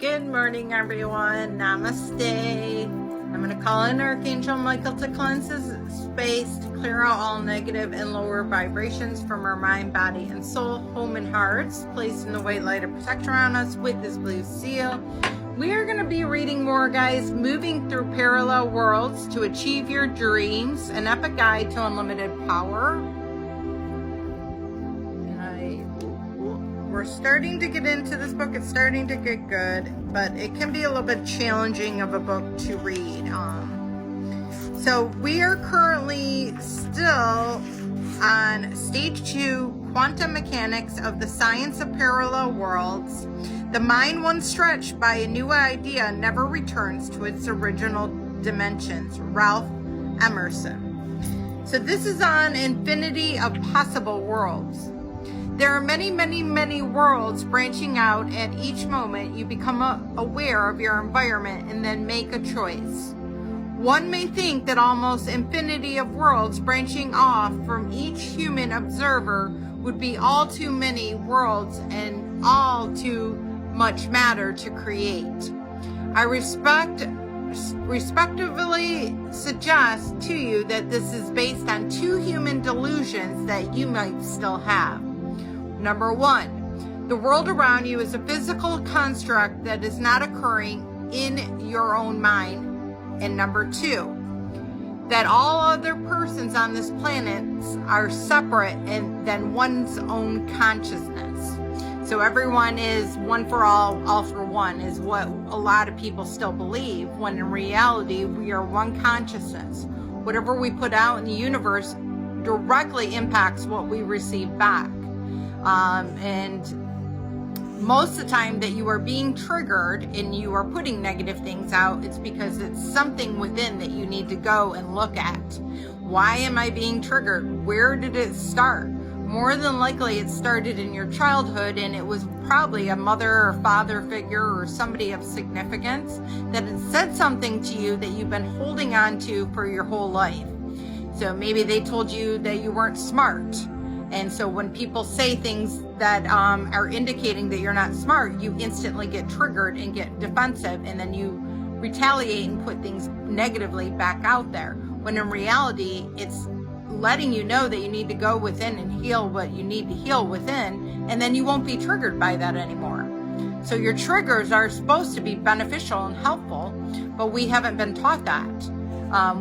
Good morning, everyone. Namaste. I'm going to call in Archangel Michael to cleanse his space, to clear out all negative and lower vibrations from our mind, body, and soul, home, and hearts. Placing the white light of protection around us with this blue seal. We are going to be reading more, guys. Moving through parallel worlds to achieve your dreams. An epic guide to unlimited power. We're starting to get into this book. It's starting to get good, but it can be a little bit challenging of a book to read. So we are currently still on stage 2, quantum mechanics of the science of parallel worlds. The mind, once stretched by a new idea, never returns to its original dimensions. Ralph Emerson. So this is on infinity of possible worlds. There are many, many, many worlds branching out. At each moment, you become aware of your environment and then make a choice. One may think that almost infinity of worlds branching off from each human observer would be all too many worlds and all too much matter to create. I respectively suggest to you that this is based on 2 human delusions that you might still have. Number 1, the world around you is a physical construct that is not occurring in your own mind. And number 2, that all other persons on this planet are separate than one's own consciousness. So everyone is one for all for one, is what a lot of people still believe, when in reality, we are one consciousness. Whatever we put out in the universe directly impacts what we receive back. And most of the time that you are being triggered and you are putting negative things out, it's because it's something within that you need to go and look at. Why am I being triggered? Where did it start? More than likely it started in your childhood, and it was probably a mother or father figure or somebody of significance that had said something to you that you've been holding on to for your whole life. So maybe they told you that you weren't smart. And so when people say things that are indicating that you're not smart, you instantly get triggered and get defensive, and then you retaliate and put things negatively back out there. When in reality, it's letting you know that you need to go within and heal what you need to heal within, and then you won't be triggered by that anymore. So your triggers are supposed to be beneficial and helpful, but we haven't been taught that.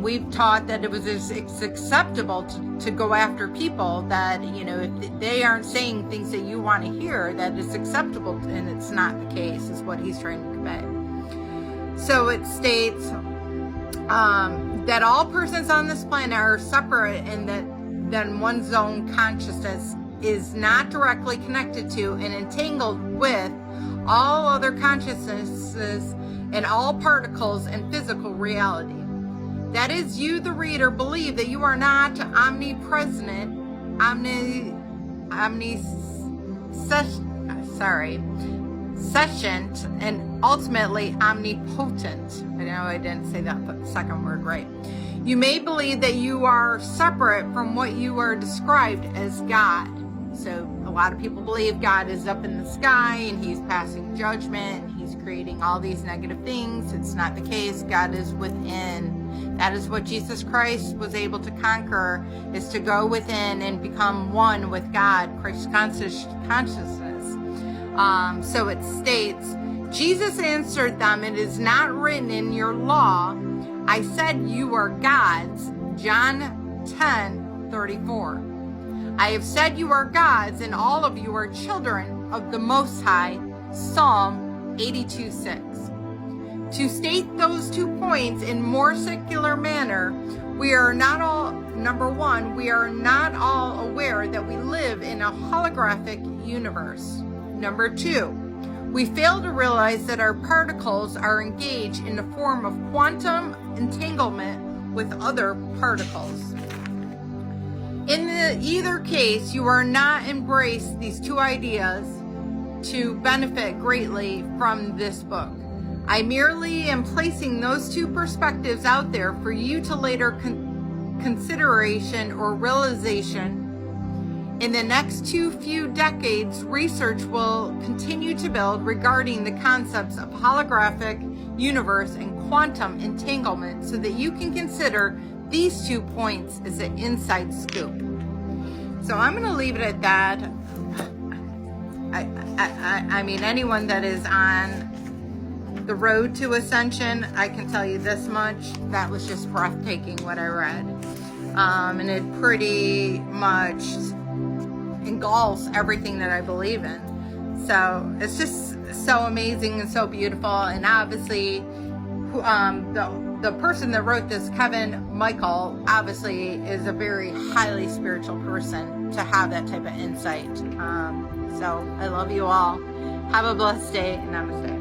We've taught that it's acceptable to go after people that, you know, if they aren't saying things that you want to hear, that it's acceptable, and it's not the case, is what he's trying to convey. So it states that all persons on this planet are separate, and that then one's own consciousness is not directly connected to and entangled with all other consciousnesses and all particles in physical reality. That is, you, the reader, believe that you are not omnipresent, sentient, and ultimately omnipotent. I know I didn't say that second word right. You may believe that you are separate from what you are described as God. So a lot of people believe God is up in the sky and he's passing judgment, he's creating all these negative things. It's not the case. God is within. That is what Jesus Christ was able to conquer, is to go within and become one with God, Christ's consciousness. So it states, Jesus answered them, "It is not written in your law, I said you are gods." John 10:34. I have said you are gods, and all of you are children of the Most High. Psalm 82:6. To state those 2 points in more secular manner, we are not all, number 1, we are not all aware that we live in a holographic universe. Number 2, we fail to realize that our particles are engaged in a form of quantum entanglement with other particles. In either case, you are not embrace these 2 ideas to benefit greatly from this book. I merely am placing those 2 perspectives out there for you to later consideration or realization. In the next few decades, research will continue to build regarding the concepts of holographic universe and quantum entanglement so that you can consider these 2 points as an inside scoop. So I'm going to leave it at that. I mean, anyone that is on the road to ascension, I can tell you this much, that was just breathtaking what I read. And it pretty much engulfs everything that I believe in. So it's just so amazing and so beautiful. And obviously, the person that wrote this, Kevin Michael, obviously is a very highly spiritual person to have that type of insight. So I love you all. Have a blessed day. Namaste.